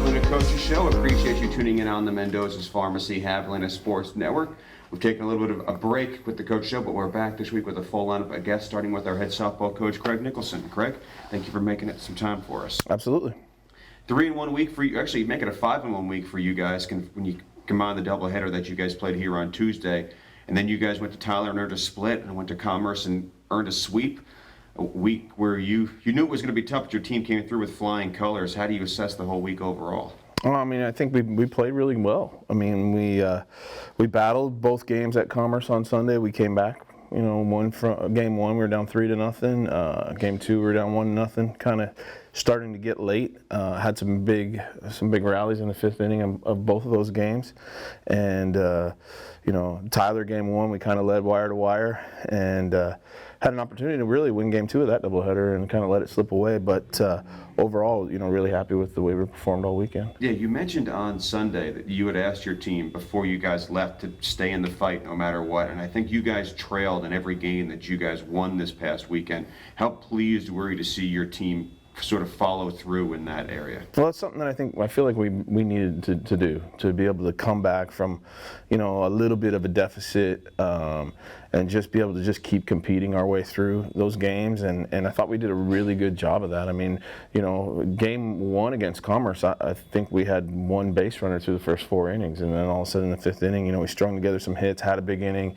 Javelina Coaches Show. Appreciate you tuning in on the Mendoza's Pharmacy Javelina Sports Network. We've taken a little bit of a break with the Coach Show, but we're back this week with a full lineup of guests, starting with our head softball coach, Craig Nicholson. Craig, thank you for making it some time for us. Absolutely. 3-in-1 week for you. Actually, make it a 5-in-1 week for you guys when you combine the doubleheader that you guys played here on Tuesday. And then you guys went to Tyler and earned a split, and went to Commerce and earned a sweep. A week where you knew it was going to be tough, but your team came through with flying colors. How do you assess the whole week overall? Well, I mean, I think we played really well. I mean, we battled both games at Commerce on Sunday. We came back. You know, game one we were down 3-0. Game two we were down 1-0. Kind of starting to get late. Had some big rallies in the fifth inning of both of those games, and you know, Tyler game one we kind of led wire to wire, and had an opportunity to really win game two of that doubleheader and kind of let it slip away. But overall, you know, really happy with the way we performed all weekend. Yeah, you mentioned on Sunday that you had asked your team before you guys left to stay in the fight no matter what, and I think you guys trailed in every game that you guys won this past weekend. How pleased were you to see your team sort of follow through in that area? Well, it's something that I feel like we needed to do, to be able to come back from, you know, a little bit of a deficit, and just be able to just keep competing our way through those games, and I thought we did a really good job of that. I mean, you know, game one against Commerce, I think we had one base runner through the first 4 innings, and then all of a sudden in the fifth inning, you know, we strung together some hits, had a big inning,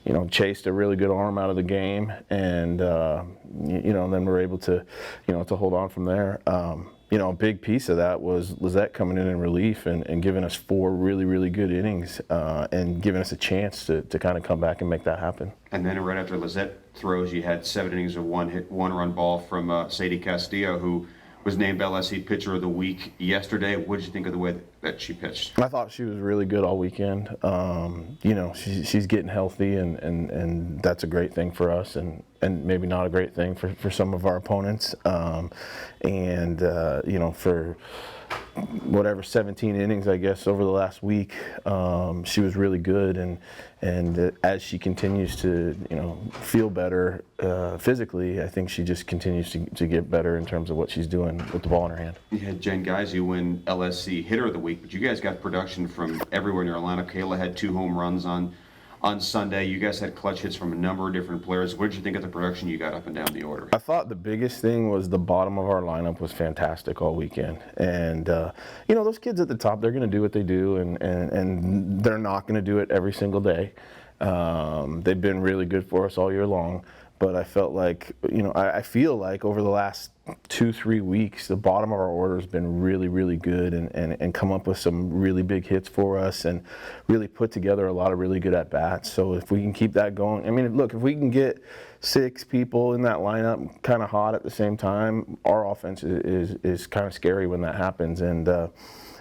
you know, chased a really good arm out of the game, and you know, then we're able to, you know, to hold on from there. You know, a big piece of that was Lizette coming in relief and giving us 4 really good innings, and giving us a chance to kind of come back and make that happen. And then right after Lizette throws, you had 7 innings of 1-hit, 1-run ball from Sadie Castillo, who was named Lsc Pitcher of the Week yesterday. What did you think of the way that she pitched? I thought she was really good all weekend. You know, she's getting healthy, and that's a great thing for us, and maybe not a great thing for some of our opponents. You know, for whatever 17 innings, I guess, over the last week, she was really good, and as she continues to, you know, feel better physically, I think she just continues to get better in terms of what she's doing with the ball in her hand. You had Jen Cavalzo win LSC Hitter of the Week, but you guys got production from everywhere in your lineup. Kayla had 2 home runs on Sunday. You guys had clutch hits from a number of different players. What did you think of the production you got up and down the order? I thought the biggest thing was the bottom of our lineup was fantastic all weekend. And, you know, those kids at the top, they're going to do what they do, and they're not going to do it every single day. They've been really good for us all year long. But I felt like, you know, I feel like over the last 2-3 weeks, the bottom of our order has been really good, and come up with some really big hits for us, and really put together a lot of really good at-bats. So if we can keep that going, I mean, look, if we can get 6 people in that lineup kind of hot at the same time, our offense is kind of scary when that happens. And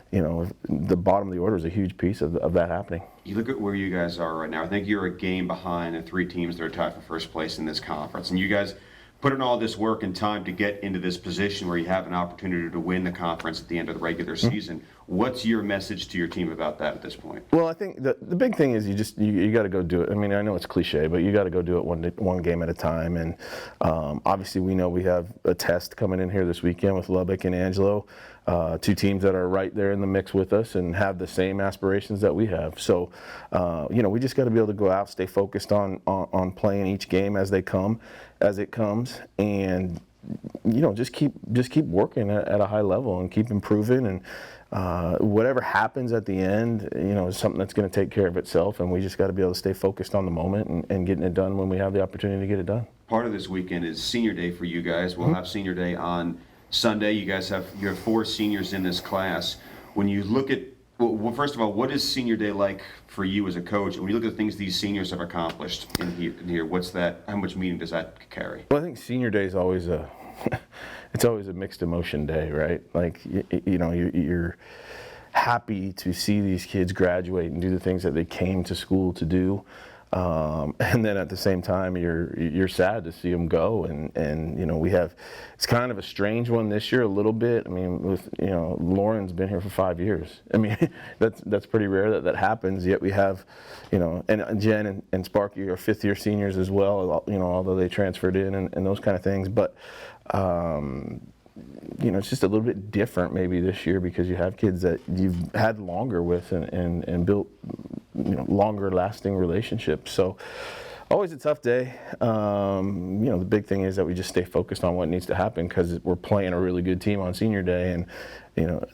you know, the bottom of the order is a huge piece of that happening. You look at where you guys are right now. I think you're a game behind the 3 teams that are tied for first place in this conference. And you guys put in all this work and time to get into this position where you have an opportunity to win the conference at the end of the regular season. What's your message to your team about that at this point? Well, I think the big thing is you got to go do it. I mean, I know it's cliche, but you got to go do it one game at a time. And obviously, we know we have a test coming in here this weekend with Lubbock and Angelo, 2 teams that are right there in the mix with us and have the same aspirations that we have. So, you know, we just got to be able to go out, stay focused on playing each game as it comes, and you know, just keep working at a high level and keep improving, and whatever happens at the end, you know, is something that's going to take care of itself, and we just got to be able to stay focused on the moment and getting it done when we have the opportunity to get it done. Part of this weekend is senior day for you guys. We'll have senior day on Sunday. You have 4 seniors in this class. When you look at, well, first of all, what is senior day like for you as a coach? And when you look at the things these seniors have accomplished in here, what's that? How much meaning does that carry? Well, I think senior day is always it's always a mixed emotion day, right? Like, you know, you're happy to see these kids graduate and do the things that they came to school to do. And then at the same time, you're sad to see them go, and you know, it's kind of a strange one this year a little bit. I mean, with, you know, Lauren's been here for 5 years. I mean, that's pretty rare that happens. Yet we have, you know, and Jen and Sparky are 5th-year seniors as well. You know, although they transferred in and those kind of things, but. it's just a little bit different maybe this year because you have kids that you've had longer with and built, longer lasting relationships. So always a tough day. The big thing is that we just stay focused on what needs to happen because we're playing a really good team on senior day. And,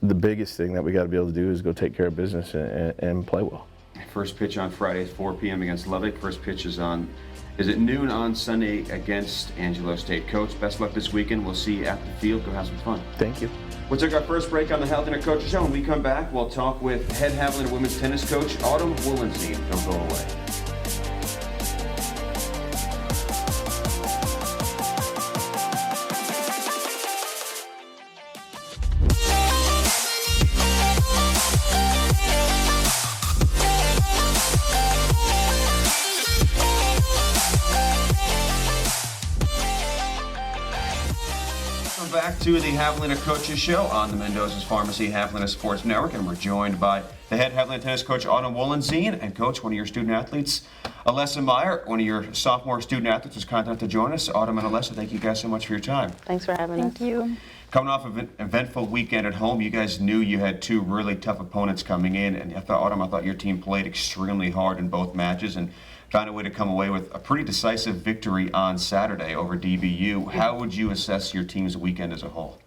the biggest thing that we got to be able to do is go take care of business and play well. First pitch on Friday, 4 p.m. against Lubbock. First pitch is at noon on Sunday against Angelo State. Coach, best luck this weekend. We'll see you at the field. Go have some fun. Thank you. We'll take our first break on the Javelina Coaches Show. When we come back, we'll talk with head Javelina women's tennis coach, Autumn Wollenzien. Don't go away. Back to the Javelina Coaches Show on the Mendoza's Pharmacy Javelina Sports Network, and we're joined by the head Javelina tennis coach, Autumn Wollenzien, and coach, one of your student athletes, Alessa Maier, one of your sophomore student athletes, was kind enough to join us. Autumn and Alessa, thank you guys so much for your time. Thanks for having us. Thank you. Coming off of an eventful weekend at home, you guys knew you had two really tough opponents coming in, and Autumn, I thought your team played extremely hard in both matches and found a way to come away with a pretty decisive victory on Saturday over DBU. How would you assess your team's weekend as a whole?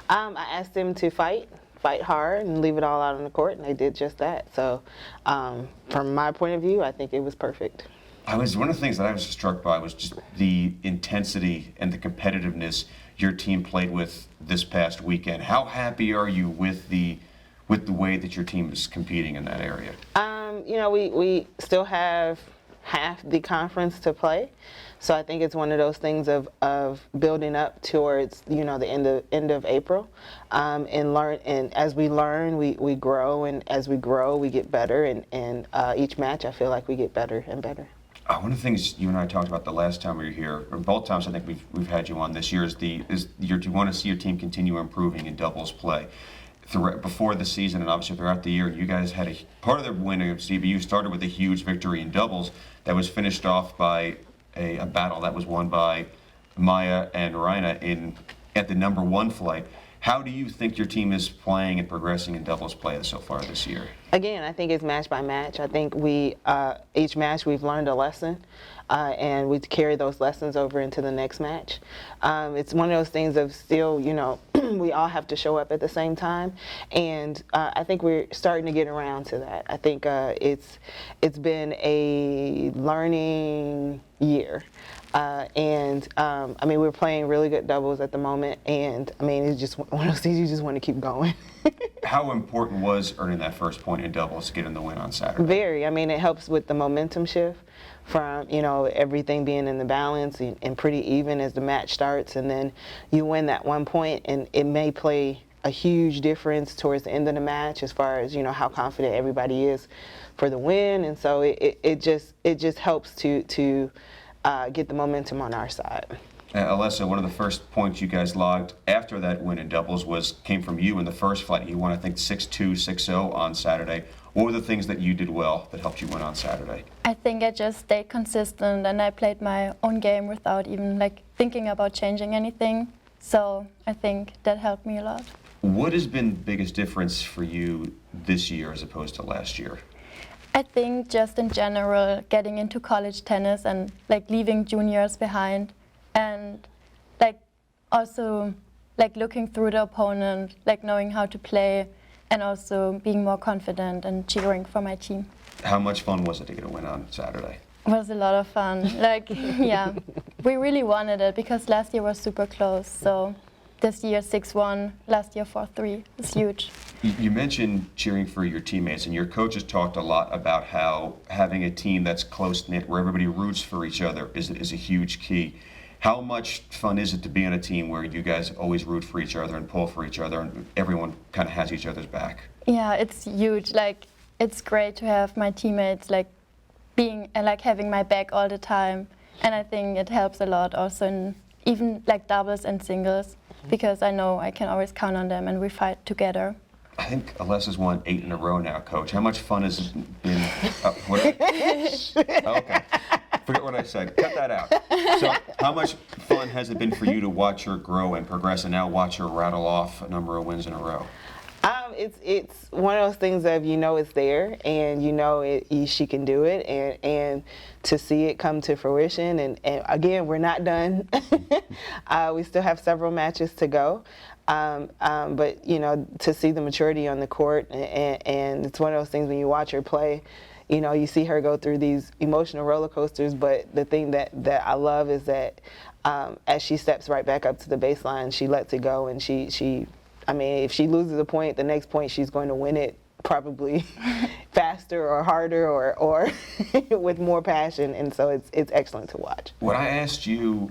I asked them to fight hard and leave it all out on the court, and they did just that. So from my point of view, I think it was perfect. One of the things that I was struck by was just the intensity and the competitiveness your team played with this past weekend. How happy are you with the way that your team is competing in that area? We still have half the conference to play, so I think it's one of those things of building up towards the end of April, and learn. And as we learn, we grow, and as we grow, we get better. And each match, I feel like we get better and better. One of the things you and I talked about the last time we were here, or both times I think we've had you on this year, you want to see your team continue improving in doubles play. Before the season and obviously throughout the year, you guys had part of the win against DBU started with a huge victory in doubles that was finished off by a battle that was won by Maya and Raina at the number 1 flight. How do you think your team is playing and progressing in doubles play so far this year? Again, I think it's match by match. I think each match we've learned a lesson, and we carry those lessons over into the next match. It's one of those things of still, we all have to show up at the same time, and I think we're starting to get around to that. I think it's been a learning year. We're playing really good doubles at the moment, and it's just one of those things you just want to keep going. How important was earning that first point in doubles to get in the win on Saturday? Very. It helps with the momentum shift from, everything being in the balance and pretty even as the match starts, and then you win that 1 point, and it may play a huge difference towards the end of the match as far as, how confident everybody is for the win, and so it just helps to get the momentum on our side. Alessa, one of the first points you guys logged after that win in doubles came from you in the first flight. You won, I think, 6-2, 6-0 on Saturday. What were the things that you did well that helped you win on Saturday? I think I just stayed consistent and I played my own game without even thinking about changing anything. So I think that helped me a lot. What has been the biggest difference for you this year as opposed to last year? I think just in general, getting into college tennis and leaving juniors behind, and also looking through the opponent, knowing how to play, and also being more confident and cheering for my team. How much fun was it to get a win on Saturday? It was a lot of fun. Yeah, we really wanted it because last year was super close. So this year 6-1, last year 4-3. It's huge. You mentioned cheering for your teammates, and your coaches talked a lot about how having a team that's close-knit, where everybody roots for each other, is a huge key. How much fun is it to be on a team where you guys always root for each other and pull for each other, and everyone kind of has each other's back? Yeah, it's huge. It's great to have my teammates being having my back all the time, and I think it helps a lot also in even doubles and singles, because I know I can always count on them and we fight together. I think Alessa's won 8 in a row now, Coach. How much fun has it been? Okay. Forget what I said. Cut that out. So how much fun has it been for you to watch her grow and progress and now watch her rattle off a number of wins in a row? It's one of those things of it's there and she can do it and to see it come to fruition and again we're not done. We still have several matches to go, but to see the maturity on the court and it's one of those things when you watch her play. You see her go through these emotional roller coasters, but the thing that I love is that as she steps right back up to the baseline, she lets it go and if she loses a point, the next point she's going to win it probably faster or harder or with more passion, and so it's excellent to watch. When I asked you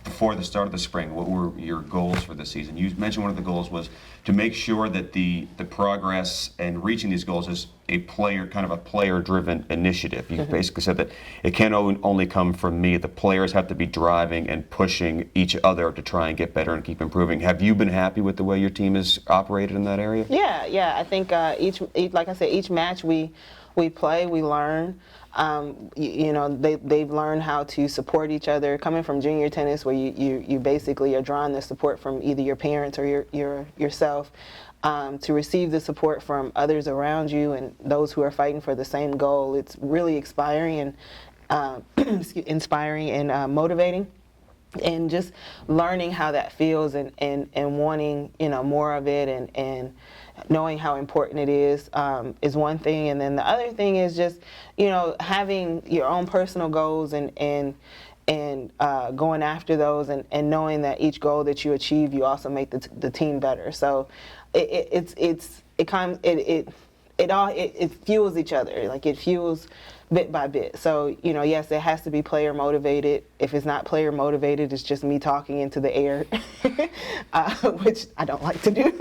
before the start of the spring, what were your goals for the season? You mentioned one of the goals was to make sure that the progress and reaching these goals is a player-driven initiative. You basically said that it can't only come from me. The players have to be driving and pushing each other to try and get better and keep improving. Have you been happy with the way your team has operated in that area? Yeah. I think like I said, each match we play, we learn. They've learned how to support each other. Coming from junior tennis, where you basically are drawing the support from either your parents or yourself, to receive the support from others around you and those who are fighting for the same goal. It's really inspiring and motivating. And just learning how that feels and wanting more of it and knowing how important it is one thing, and then the other thing is just having your own personal goals and going after those and knowing that each goal that you achieve you also make the team better. So it fuels each other, like it fuels bit by bit. So, yes, it has to be player motivated. If it's not player motivated, it's just me talking into the air, which I don't like to do.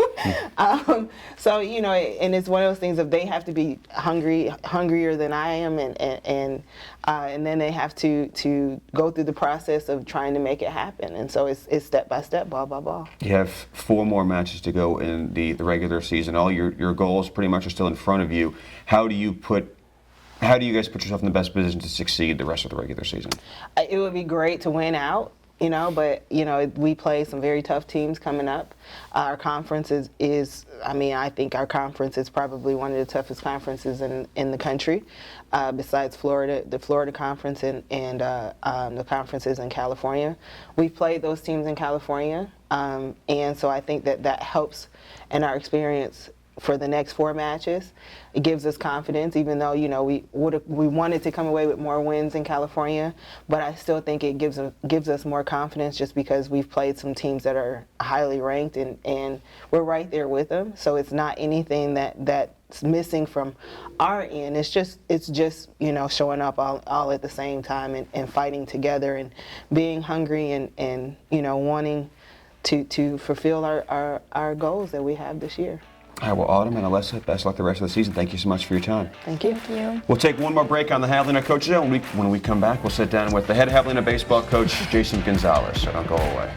So, and it's one of those things of they have to be hungrier than I am, and then they have to go through the process of trying to make it happen. And so it's step by step, ball by ball. You have 4 more matches to go in the regular season. All your goals pretty much are still in front of you. How do you guys put yourself in the best position to succeed the rest of the regular season? It would be great to win out, but we play some very tough teams coming up. Our conference I think our conference is probably one of the toughest conferences in the country, besides Florida, the Florida conference and the conferences in California. We've played those teams in California, and so I think that helps in our experience for the next 4 matches. It gives us confidence, even though we wanted to come away with more wins in California, but I still think it gives us more confidence just because we've played some teams that are highly ranked and we're right there with them. So it's not anything that's missing from our end. It's just showing up all at the same time and fighting together and being hungry and wanting to fulfill our goals that we have this year. All right, well, Autumn and Alessa, best luck the rest of the season. Thank you so much for your time. Thank you. Thank you. We'll take one more break on the Javelina Coaches Show. When we come back, we'll sit down with the head Javelina baseball coach, Jason Gonzales. So don't go away.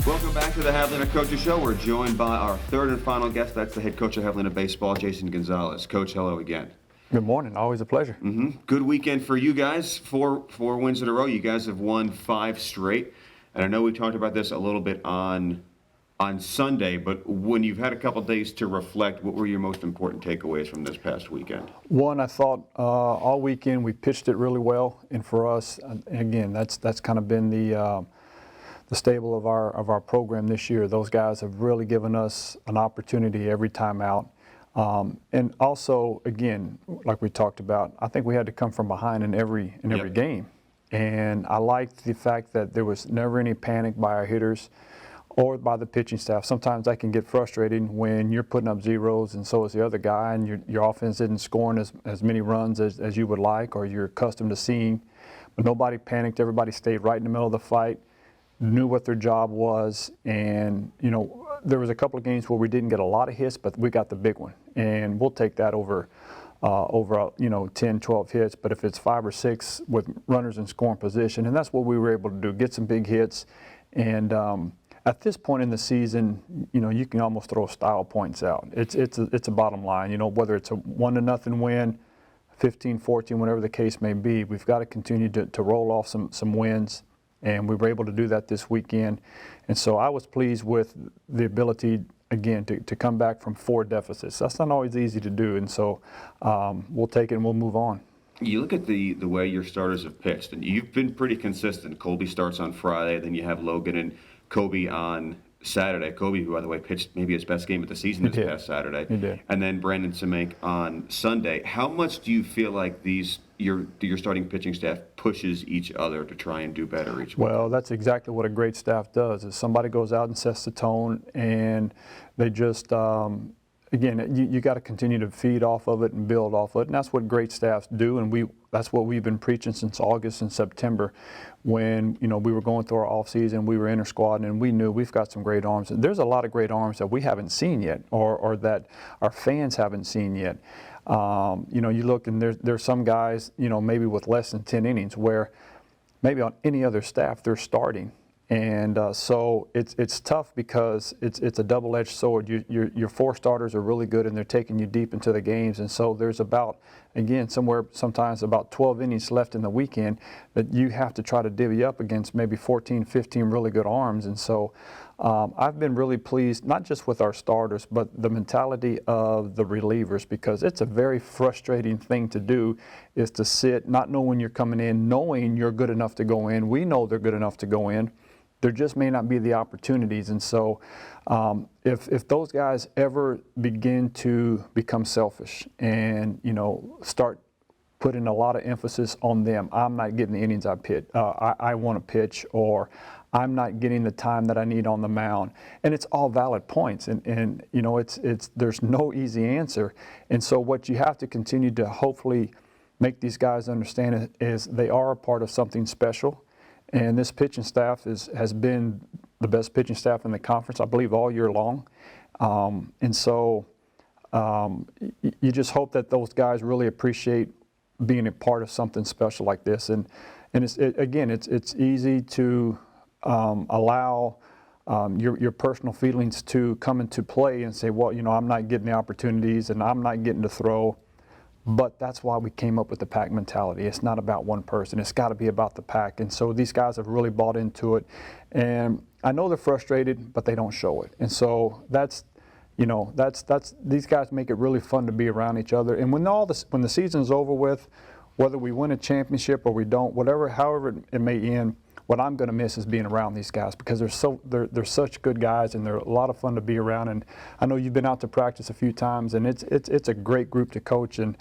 Welcome back to the Javelina Coaches Show. We're joined by our third and final guest. That's the head coach of Javelina Baseball, Jason Gonzales. Coach, hello again. Good morning. Always a pleasure. Good weekend for you guys. Four wins in a row. You guys have won 5 straight. And I know we talked about this a little bit on Sunday, but when you've had a couple days to reflect, what were your most important takeaways from this past weekend? One, I thought all weekend we pitched it really well, and for us, again, that's kind of been the stable of our program this year. Those guys have really given us an opportunity every time out. And also, again, like we talked about, I think we had to come from behind in every game. And I liked the fact that there was never any panic by our hitters or by the pitching staff. Sometimes that can get frustrating when you're putting up zeros and so is the other guy, and your offense isn't scoring as many runs as you would like or you're accustomed to seeing. But nobody panicked. Everybody stayed right in the middle of the fight, knew what their job was, and there was a couple of games where we didn't get a lot of hits, but we got the big one, and we'll take that over 10, 12 hits. But if it's 5 or 6 with runners in scoring position, and that's what we were able to do, get some big hits. And at this point in the season, you can almost throw style points out. It's a bottom line, whether it's a 1-0 win, 15-14, whatever the case may be, we've got to continue to roll off some wins, and we were able to do that this weekend. And so I was pleased with the ability, again, to come back from 4 deficits. That's not always easy to do, and so we'll take it and we'll move on. You look at the way your starters have pitched, and you've been pretty consistent. Colby starts on Friday, then you have Logan and Kobe on Saturday. Kobe, who, by the way, pitched maybe his best game of the season this past Saturday. He did. And then Brandon Semenk on Sunday. How much do you feel like your starting pitching staff pushes each other to try and do better each week? Well, that's exactly what a great staff does, is somebody goes out and sets the tone, and they just, again, you got to continue to feed off of it and build off of it, and that's what great staffs do, and that's what we've been preaching since August and September, when we were going through our off season, we were inter-squad, and we knew we've got some great arms. And there's a lot of great arms that we haven't seen yet, or that our fans haven't seen yet. You look, and there's some guys, maybe with less than 10 innings, where maybe on any other staff they're starting. And so it's tough, because it's a double-edged sword. Your 4 starters are really good, and they're taking you deep into the games. And so there's about, again, sometimes about 12 innings left in the weekend that you have to try to divvy up against maybe 14, 15 really good arms. And so I've been really pleased, not just with our starters, but the mentality of the relievers, because it's a very frustrating thing to do, is to sit not knowing you're coming in, knowing you're good enough to go in. We know they're good enough to go in. There just may not be the opportunities. And so if those guys ever begin to become selfish and, start putting a lot of emphasis on them, I'm not getting the innings I want to pitch, or I'm not getting the time that I need on the mound. And it's all valid points. And there's no easy answer. And so what you have to continue to hopefully make these guys understand is they are a part of something special. And this pitching staff has been the best pitching staff in the conference, I believe, all year long. And so you just hope that those guys really appreciate being a part of something special like this. And it's easy to allow your personal feelings to come into play and say, well, I'm not getting the opportunities and I'm not getting to throw. But that's why we came up with the pack mentality. It's not about one person. It's got to be about the pack. And so these guys have really bought into it. And I know they're frustrated, but they don't show it. And so that's these guys make it really fun to be around each other. And when the season's over with, whether we win a championship or we don't, however it may end, what I'm going to miss is being around these guys, because they're such good guys, and they're a lot of fun to be around. And I know you've been out to practice a few times, and it's a great group to coach, and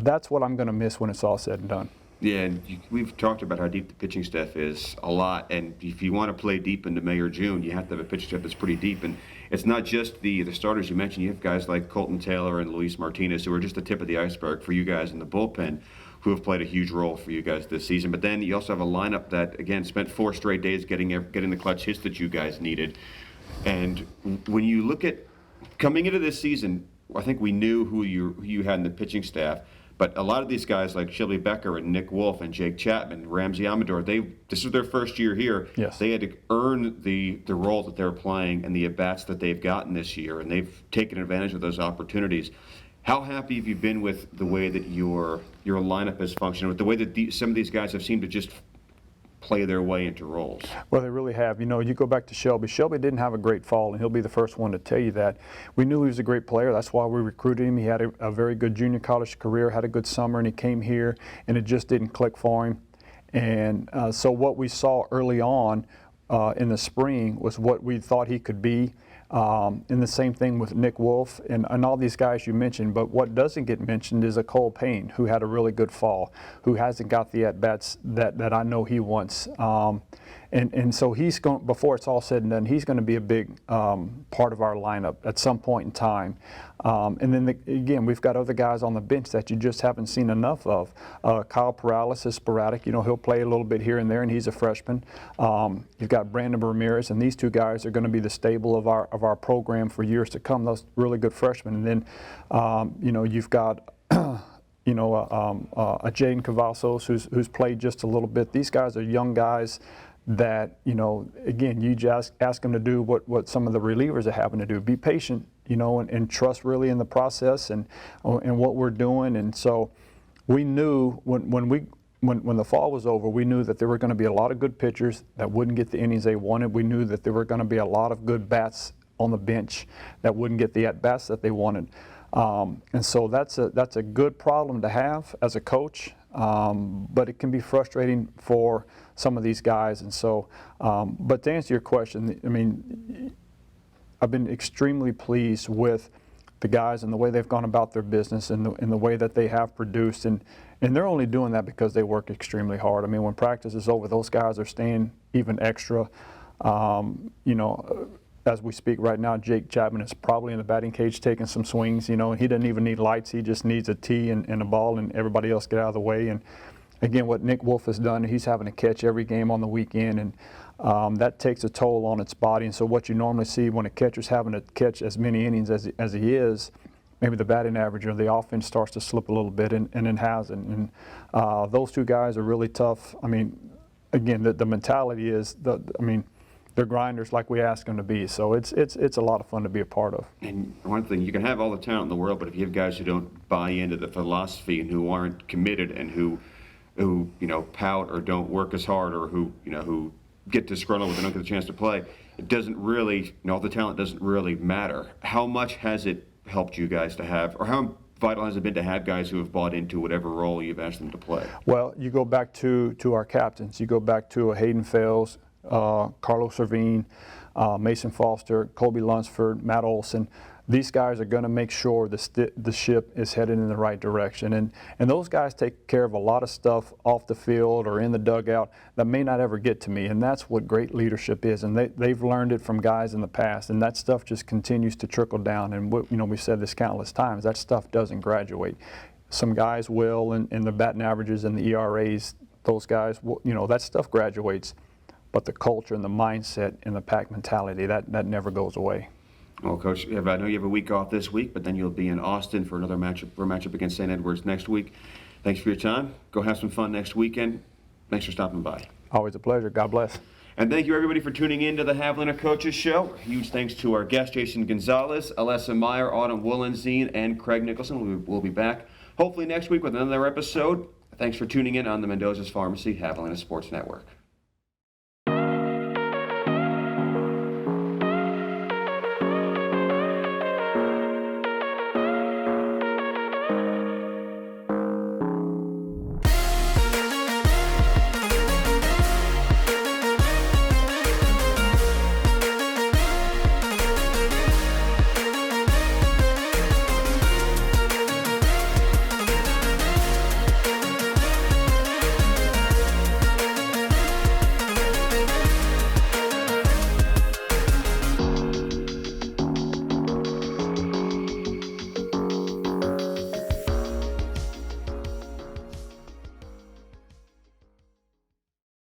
that's what I'm going to miss when it's all said and done. Yeah, and we've talked about how deep the pitching staff is a lot, and if you want to play deep into May or June, you have to have a pitching staff that's pretty deep. And it's not just the starters you mentioned. You have guys like Colton Taylor and Luis Martinez, who are just the tip of the iceberg for you guys in the bullpen, who have played a huge role for you guys this season. But then you also have a lineup that, again, spent 4 straight days getting the clutch hits that you guys needed. And when you look at coming into this season, I think we knew who you had in the pitching staff. But a lot of these guys like Shelby Becker and Nick Wolf and Jake Chapman, Ramsey Amador, this was their first year here. Yes. They had to earn the role that they're playing and the at-bats that they've gotten this year, and they've taken advantage of those opportunities. How happy have you been with the way that your lineup has functioned, with the way that some of these guys have seemed to just play their way into roles? Well, they really have. You go back to Shelby. Shelby didn't have a great fall, and he'll be the first one to tell you that. We knew he was a great player. That's why we recruited him. He had a very good junior college career, had a good summer, and he came here, and it just didn't click for him. And so what we saw early on in the spring was what we thought he could be. And the same thing with Nick Wolf and all these guys you mentioned. But what doesn't get mentioned is a Cole Payne, who had a really good fall, who hasn't got the at-bats that I know he wants. And so he's going, before it's all said and done, he's going to be a big part of our lineup at some point in time. And then again, we've got other guys on the bench that you just haven't seen enough of. Kyle Perales is sporadic. You know, he'll play a little bit here and there, and he's a freshman. You've got Brandon Ramirez, and these two guys are going to be the stable of our program for years to come. Those really good freshmen. And then, you know, you've got you know, a Jaden Cavalzo who's played just a little bit. These guys are young guys that, you know, again, you just ask them to do what some of the relievers are having to do. Be patient, you know, and trust really in the process and what we're doing. And so we knew when the fall was over, we knew that there were going to be a lot of good pitchers that wouldn't get the innings they wanted. We knew that there were going to be a lot of good bats on the bench that wouldn't get the at-bats that they wanted. And so that's a good problem to have as a coach, but it can be frustrating for some of these guys. And so, but to answer your question, I mean, I've been extremely pleased with the guys and the way they've gone about their business and the way that they have produced. And they're only doing that because they work extremely hard. I mean, when practice is over, those guys are staying even extra. You know, as we speak right now, Jake Chapman is probably in the batting cage taking some swings, you know, and he doesn't even need lights. He just needs a tee and a ball, and everybody else get out of the way. And again, what Nick Wolf has done, he's having to catch every game on the weekend, and that takes a toll on its body. And so what you normally see when a catcher's having to catch as many innings as he is, maybe the batting average or the offense starts to slip a little bit, and it hasn't. And those two guys are really tough. I mean, again, the mentality is, I mean, they're grinders like we ask them to be. So it's a lot of fun to be a part of. And one thing, you can have all the talent in the world, but if you have guys who don't buy into the philosophy and who aren't committed and who you know, pout or don't work as hard, or who, you know, who get disgruntled when they don't get a chance to play, it doesn't really, you know, all the talent doesn't really matter. How much has it helped you guys to have, or how vital has it been to have guys who have bought into whatever role you've asked them to play? Well, you go back to our captains. You go back to Hayden Fales, Carlos Servine, Mason Foster, Colby Lunsford, Matt Olson. These guys are going to make sure the ship is headed in the right direction. And those guys take care of a lot of stuff off the field or in the dugout that may not ever get to me. And that's what great leadership is. And they've learned it from guys in the past. And that stuff just continues to trickle down. And you know, we've said this countless times, that stuff doesn't graduate. Some guys will, and the batting averages and the ERAs, those guys, you know, that stuff graduates. But the culture and the mindset and the pack mentality, that never goes away. Well, Coach, I know you have a week off this week, but then you'll be in Austin for another matchup against St. Edwards next week. Thanks for your time. Go have some fun next weekend. Thanks for stopping by. Always a pleasure. God bless. And thank you, everybody, for tuning in to the Javelina Coaches Show. Huge thanks to our guests, Jason Gonzales, Alessa Maier, Autumn Wollenzien, and Craig Nicholson. We'll be back hopefully next week with another episode. Thanks for tuning in on the Mendoza's Pharmacy Javelina Sports Network.